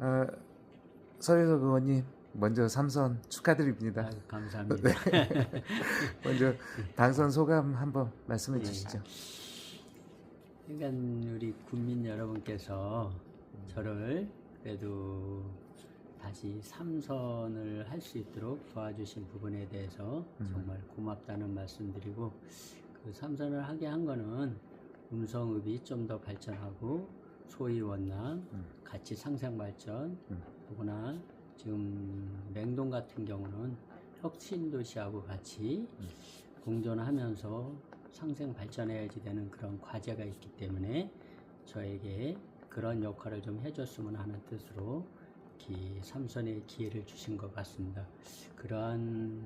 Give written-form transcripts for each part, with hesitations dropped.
어, 서유석 의원님 먼저 삼선 축하드립니다. 아유, 감사합니다. 먼저 당선 소감 한번 말씀해 예. 주시죠. 그러니까 우리 국민 여러분께서 저를 그래도 다시 삼선을 할 수 있도록 도와주신 부분에 대해서 정말 고맙다는 말씀드리고, 그 삼선을 하게 한 거는 음성읍이 좀 더 발전하고 소위 원남 가치 상생 발전, 더구나 지금 맹동 같은 경우는 혁신 도시하고 같이 공존하면서 상생 발전해야지 되는 그런 과제가 있기 때문에 저에게 그런 역할을 좀 해줬으면 하는 뜻으로 삼선의 기회를 주신 것 같습니다. 그러한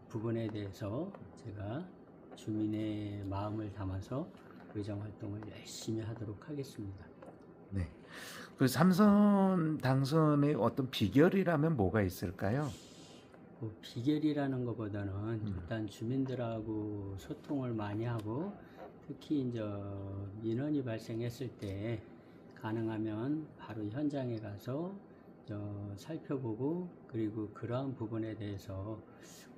부분에 대해서 제가 주민의 마음을 담아서 의정 활동을 열심히 하도록 하겠습니다. 네. 그 삼선 당선의 어떤 비결이라면 뭐가 있을까요? 뭐 비결이라는 것보다는 일단 주민들하고 소통을 많이 하고, 특히 이제 민원이 발생했을 때 가능하면 바로 현장에 가서 살펴보고, 그리고 그러한 부분에 대해서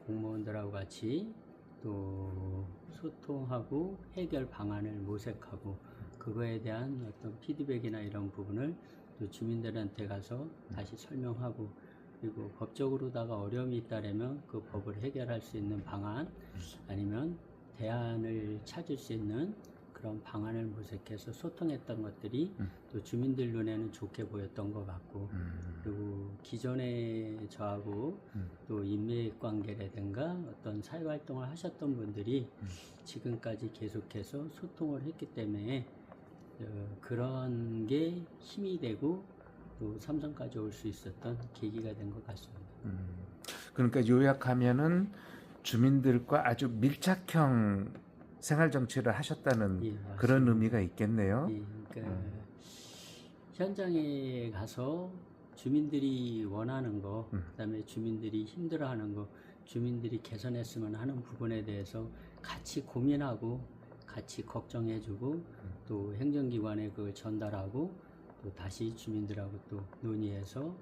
공무원들하고 같이 또 소통하고 해결 방안을 모색하고, 그거에 대한 어떤 피드백이나 이런 부분을 또 주민들한테 가서 다시 설명하고, 그리고 법적으로다가 어려움이 있다면 그 법을 해결할 수 있는 방안, 아니면 대안을 찾을 수 있는 그런 방안을 모색해서 소통했던 것들이 또 주민들 눈에는 좋게 보였던 것 같고, 그리고 기존에 저하고 또 인맥 관계라든가 어떤 사회활동을 하셨던 분들이 지금까지 계속해서 소통을 했기 때문에 그런 게 힘이 되고 또 삼성까지 올 수 있었던 계기가 된 것 같습니다. 그러니까 요약하면은 주민들과 아주 밀착형 생활 정치를 하셨다는 예, 그런 맞습니다. 의미가 있겠네요. 예, 그러니까 현장에 가서 주민들이 원하는 거, 그다음에 주민들이 힘들어하는 거, 주민들이 개선했으면 하는 부분에 대해서 같이 고민하고 같이 걱정해주고, 또 행정기관에 그걸 전달하고 또 다시 주민들하고 또 논의해서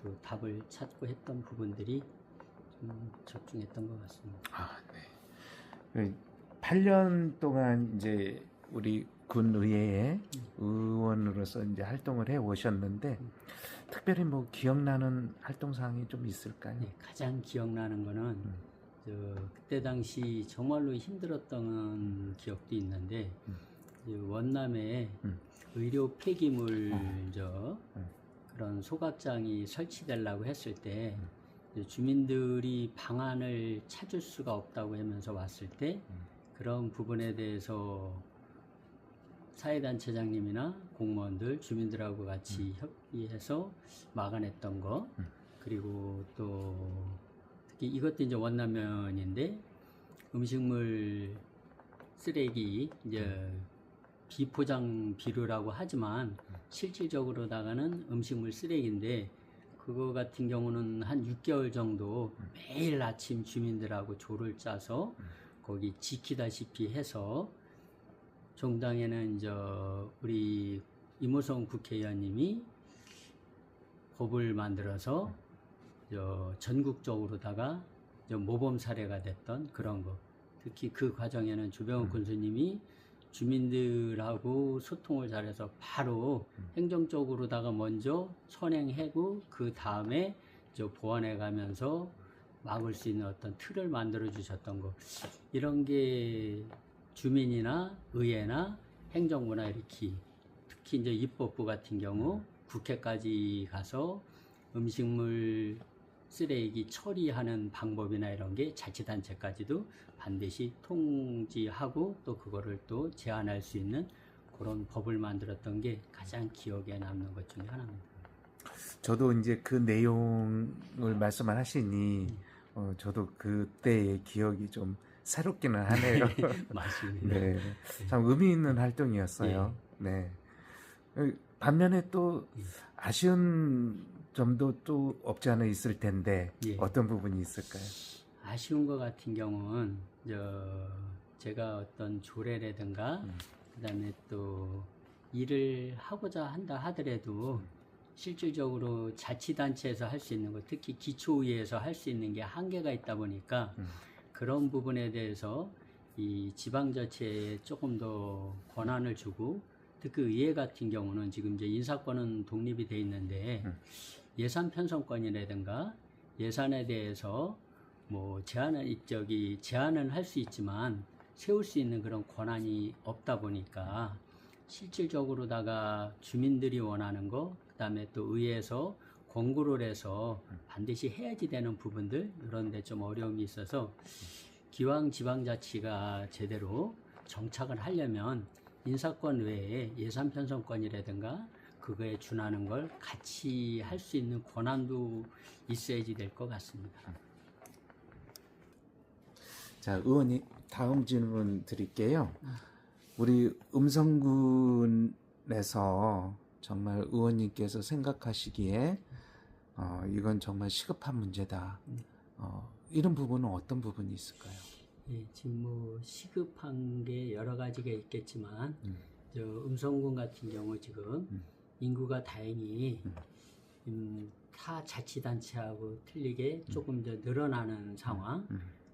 또 답을 찾고 했던 부분들이 좀 적중했던 것 같습니다. 아, 네. 8년 동안 이제 우리 군 의회의 의원으로서 이제 활동을 해 오셨는데 특별히 뭐 기억나는 활동 사항이 좀 있을까요? 네, 가장 기억나는 거는 그때 당시 정말로 힘들었던 기억도 있는데, 원남에 의료 폐기물 그런 소각장이 설치되려고 했을 때 주민들이 방안을 찾을 수가 없다고 하면서 왔을 때 그런 부분에 대해서 사회단체장님이나 공무원들, 주민들하고 같이 협의해서 막아냈던 거, 그리고 또 특히 이것도 이제 원남면인데 음식물 쓰레기 이제 비포장 비료라고 하지만 실질적으로다가는 음식물 쓰레기인데, 그거 같은 경우는 한 6개월 정도 매일 아침 주민들하고 조를 짜서 거기 지키다시피 해서, 종당에는 이제 우리 이모성 국회의원님이 법을 만들어서 전국적으로다가 모범 사례가 됐던 그런 거. 특히 그 과정에는 조병욱 군수님이 주민들하고 소통을 잘해서 바로 행정적으로다가 먼저 선행하고 그 다음에 보완해 가면서 막을 수 있는 어떤 틀을 만들어 주셨던 거, 이런 게 주민이나 의회나 행정부나 이렇게, 특히 이제 입법부 같은 경우 국회까지 가서 음식물 쓰레기 처리하는 방법이나 이런 게 자치단체까지도 반드시 통지하고 또 그거를 또 제한할 수 있는 그런 법을 만들었던 게 가장 기억에 남는 것 중에 하나입니다. 저도 이제 그 내용을 말씀을 하시니 저도 그때의 기억이 좀 새롭기는 하네요. 맞습니다. 네, 참 의미 있는 활동이었어요. 네. 반면에 또 아쉬운 점도 또 없지 않아 있을 텐데 어떤 부분이 있을까요? 아쉬운 것 같은 경우는 제가 어떤 조례라든가 그다음에 또 일을 하고자 한다 하더라도 실질적으로 자치단체에서 할 수 있는 것, 특히 기초의회에서 할 수 있는 게 한계가 있다 보니까 그런 부분에 대해서 이 지방자치에 조금 더 권한을 주고, 특히 의회 같은 경우는 지금 이제 인사권은 독립이 돼 있는데 예산 편성권이라든가 예산에 대해서 뭐 제한은 할 수 있지만 세울 수 있는 그런 권한이 없다 보니까 실질적으로다가 주민들이 원하는 거, 그다음에 또 의회에서 권고를 해서 반드시 해야지 되는 부분들, 이런 데 좀 어려움이 있어서 기왕 지방자치가 제대로 정착을 하려면 인사권 외에 예산 편성권이라든가 그거에 준하는 걸 같이 할 수 있는 권한도 있어야지 될 것 같습니다. 자, 의원님 다음 질문 드릴게요. 우리 음성군에서 정말 의원님께서 생각하시기에 이건 정말 시급한 문제다. 이런 부분은 어떤 부분이 있을까요? 예, 지금 뭐 시급한 게 여러 가지가 있겠지만 저 음성군 같은 경우 지금 인구가 다행히 타 자치단체하고 틀리게 조금 더 늘어나는 상황.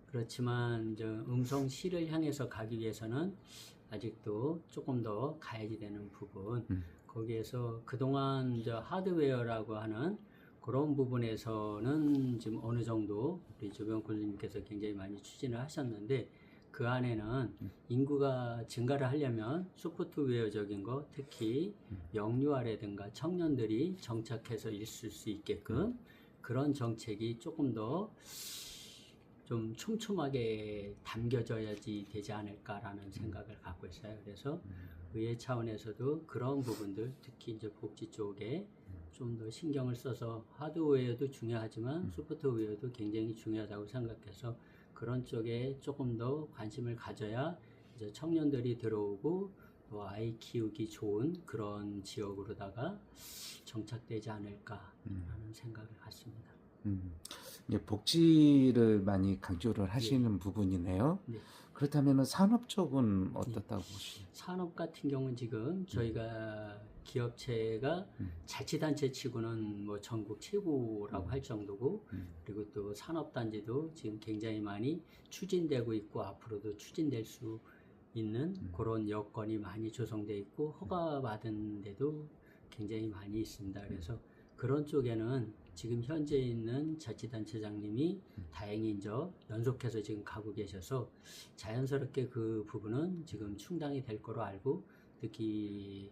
그렇지만 저 음성시를 향해서 가기 위해서는 아직도 조금 더 가야지 되는 부분. 거기에서 그동안 저 하드웨어라고 하는 그런 부분에서는 지금 어느 정도 우리 조병 군수님께서 굉장히 많이 추진을 하셨는데, 그 안에는 인구가 증가를 하려면 소프트웨어적인 거, 특히 영유아라든가 청년들이 정착해서 있을 수 있게끔 그런 정책이 조금 더 좀 촘촘하게 담겨져야지 되지 않을까라는 생각을 갖고 있어요. 그래서 의회 차원에서도 그런 부분들, 특히 이제 복지 쪽에 좀 더 신경을 써서 하드웨어도 중요하지만 소프트웨어도 굉장히 중요하다고 생각해서 그런 쪽에 조금 더 관심을 가져야 이제 청년들이 들어오고 또 아이 키우기 좋은 그런 지역으로다가 정착되지 않을까라는 생각을 갖습니다. 이제 복지를 많이 강조를 하시는 부분이네요. 네. 그렇다면 산업 쪽은 어떻다고 보시나요? 산업 같은 경우는 지금 저희가 기업체가 자치단체 치고는 뭐 전국 최고라고 할 정도고, 그리고 또 산업단지도 지금 굉장히 많이 추진되고 있고 앞으로도 추진될 수 있는 그런 여건이 많이 조성되어 있고 허가받은 데도 굉장히 많이 있습니다. 그래서 그런 쪽에는 지금 현재 있는 자치단체장님이 다행히 이제 연속해서 지금 가고 계셔서 자연스럽게 그 부분은 지금 충당이 될 거로 알고, 특히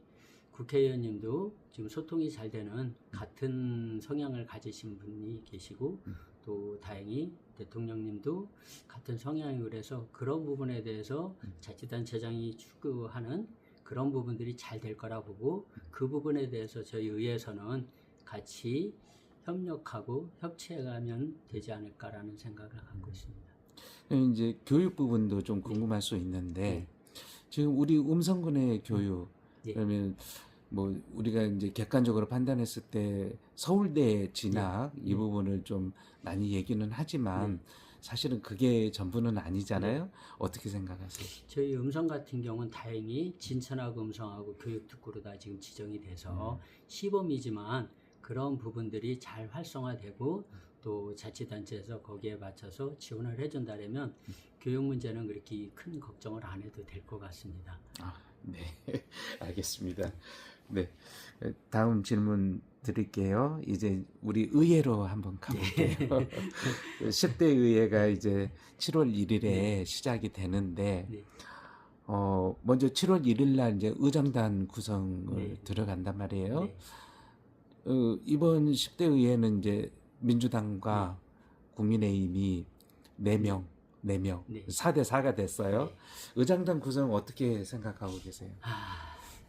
국회의원님도 지금 소통이 잘 되는 같은 성향을 가지신 분이 계시고, 또 다행히 대통령님도 같은 성향이고, 그래서 그런 부분에 대해서 자치단체장이 추구하는 그런 부분들이 잘 될 거라 보고, 그 부분에 대해서 저희 의회에서는 같이 협력하고 협치해가면 되지 않을까라는 생각을 갖고 있습니다. 이제 교육 부분도 좀 궁금할 수 있는데 지금 우리 음성군의 교육 그러면 뭐 우리가 이제 객관적으로 판단했을 때 서울대 진학 이 부분을 좀 많이 얘기는 하지만 사실은 그게 전부는 아니잖아요. 어떻게 생각하세요? 저희 음성 같은 경우는 다행히 진천하고 음성하고 교육특구로 다 지금 지정이 돼서 시범이지만 그런 부분들이 잘 활성화되고 또 자치단체에서 거기에 맞춰서 지원을 해준다면 교육 문제는 그렇게 큰 걱정을 안 해도 될 것 같습니다. 네, 알겠습니다. 네, 다음 질문 드릴게요. 이제 우리 의회로 한번 가볼게요. 10대 의회가 이제 7월 1일에 시작이 되는데 먼저 7월 1일 날 이제 의정단 구성을 들어간단 말이에요. 이번 10대 의회는 이제 민주당과 국민의힘이 4명, 4대 4가 됐어요. 의정단 구성 어떻게 생각하고 계세요?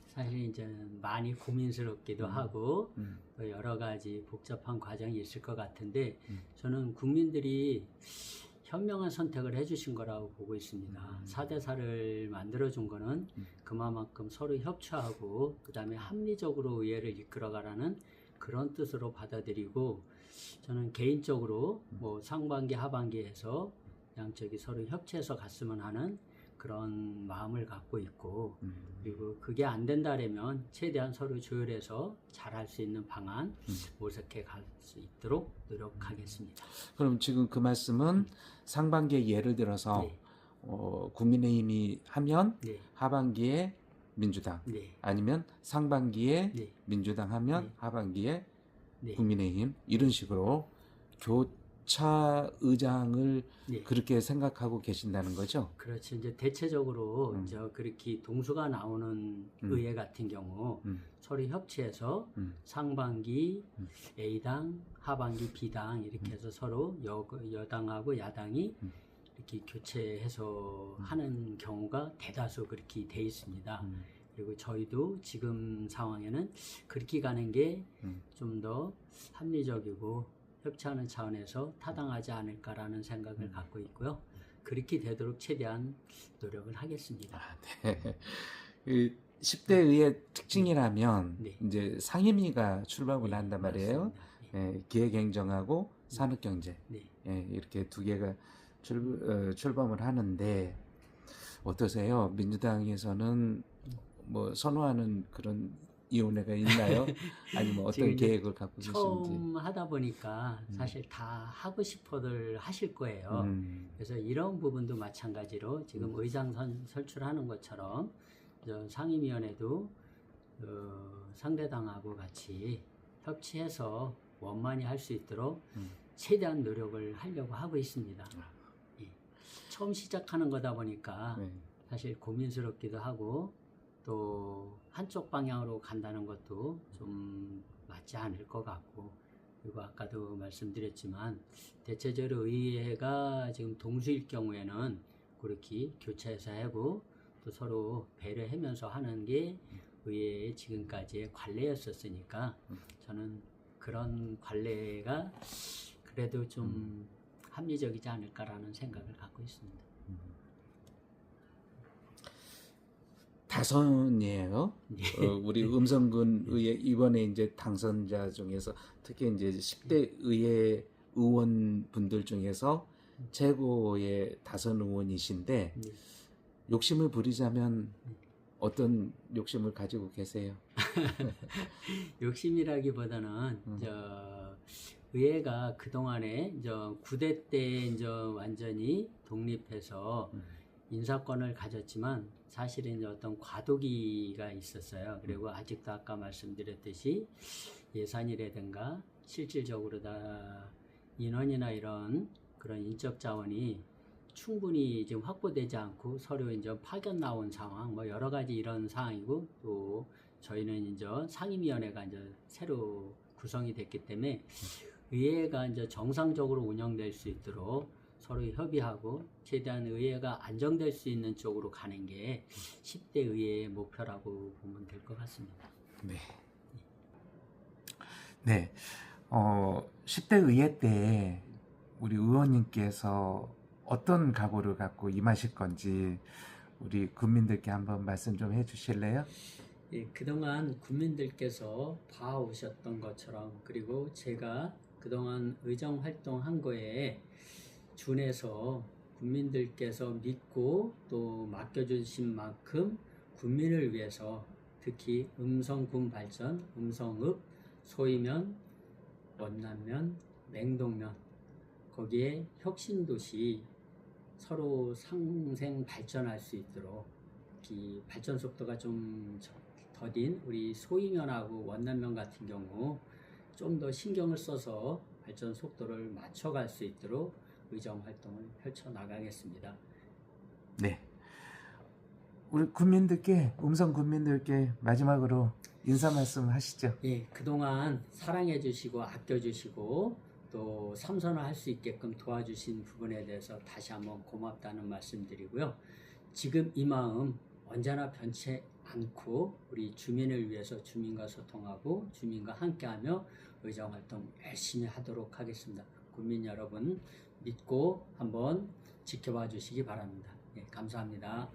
사실 이제 많이 고민스럽기도 하고 또 여러 가지 복잡한 과정이 있을 것 같은데 저는 국민들이 현명한 선택을 해주신 거라고 보고 있습니다. 4대 4를 만들어준 거는 그만큼 서로 협조하고 그 다음에 합리적으로 의회를 이끌어가라는 그런 뜻으로 받아들이고, 저는 개인적으로 뭐 상반기 하반기에서 양쪽이 서로 협치해서 갔으면 하는 그런 마음을 갖고 있고, 그리고 그게 안 된다라면 최대한 서로 조율해서 잘할 수 있는 방안 모색해 갈 수 있도록 노력하겠습니다. 그럼 지금 그 말씀은 상반기에 예를 들어서 네. 국민의힘이 하면 네. 하반기에 민주당, 네. 아니면 상반기에 네. 민주당 하면 네. 하반기에 네. 국민의힘, 이런 식으로 교차 의장을 네. 그렇게 생각하고 계신다는 거죠? 그렇죠. 이제 대체적으로 그렇게 동수가 나오는 의회 같은 경우 서로 협치해서 상반기 A당, 하반기 B당 이렇게 해서 서로 여당하고 야당이 이렇게 교체해서 하는 경우가 대다수 그렇게 돼 있습니다. 그리고 저희도 지금 상황에는 그렇게 가는 게 좀 더 합리적이고 협치하는 차원에서 타당하지 않을까라는 생각을 갖고 있고요. 그렇게 되도록 최대한 노력을 하겠습니다. 네. 그 10대 의회 특징이라면 네. 이제 상임위가 출범을 네, 한단 말이에요. 맞습니다. 예, 기획행정하고 산업경제, 네. 예, 이렇게 두 개가 출범을 하는데 어떠세요? 민주당에서는 뭐 선호하는 그런 위원회가 있나요? 아니면 어떤 계획을 갖고 계신지? 처음 하다 보니까 사실 다 하고 싶어들 하실 거예요. 그래서 이런 부분도 마찬가지로 지금 의장 설출하는 것처럼 상임위원회도 상대당하고 같이 협치해서 원만히 할 수 있도록 최대한 노력을 하려고 하고 있습니다. 예. 처음 시작하는 거다 보니까 네. 사실 고민스럽기도 하고 또 한쪽 방향으로 간다는 것도 좀 맞지 않을 것 같고, 그리고 아까도 말씀드렸지만 대체적으로 의회가 지금 동수일 경우에는 그렇게 교차해서 하고 또 서로 배려하면서 하는 게 의회의 지금까지의 관례였었으니까 저는 그런 관례가 그래도 좀 합리적이지 않을까라는 생각을 갖고 있습니다. 다선이에요. 네. 우리 음성군 의회 이번에 이제 당선자 중에서 특히 이제 10대 의회 의원분들 중에서 최고의 다선 의원이신데 네. 욕심을 부리자면 어떤 욕심을 가지고 계세요? 욕심이라기보다는 의회가 그동안에 9대 때 완전히 독립해서 인사권을 가졌지만 사실은 어떤 과도기가 있었어요. 그리고 아직도 아까 말씀드렸듯이 예산이라든가 실질적으로 다 인원이나 이런 그런 인적 자원이 충분히 지금 확보되지 않고 서로 이제 파견 나온 상황, 뭐 여러 가지 이런 상황이고, 또 저희는 이제 상임위원회가 이제 새로 구성이 됐기 때문에 의회가 이제 정상적으로 운영될 수 있도록 서로 협의하고 최대한 의회가 안정될 수 있는 쪽으로 가는 게 10대 의회의 목표라고 보면 될 것 같습니다. 네. 네. 10대 의회 때 우리 의원님께서 어떤 각오를 갖고 임하실 건지 우리 국민들께 한번 말씀 좀 해주실래요? 예, 그동안 국민들께서 봐오셨던 것처럼, 그리고 제가 그동안 의정 활동한 거에 준해서 국민들께서 믿고 또 맡겨주신 만큼 국민을 위해서 특히 음성군 발전, 음성읍, 소이면, 원남면, 맹동면, 거기에 혁신도시 서로 상생 발전할 수 있도록 이 발전 속도가 좀 더딘 우리 소이면하고 원남면 같은 경우 좀 더 신경을 써서 발전 속도를 맞춰갈 수 있도록 의정 활동을 펼쳐 나가겠습니다. 네. 우리 국민들께, 음성 국민들께 마지막으로 인사 말씀 하시죠. 예, 그동안 사랑해 주시고 아껴 주시고 또 삼선을 할 수 있게끔 도와주신 부분에 대해서 다시 한번 고맙다는 말씀드리고요. 지금 이 마음 언제나 변치 않고 우리 주민을 위해서 주민과 소통하고 주민과 함께하며 의정 활동 열심히 하도록 하겠습니다. 국민 여러분 믿고 한번 지켜봐 주시기 바랍니다. 예, 감사합니다.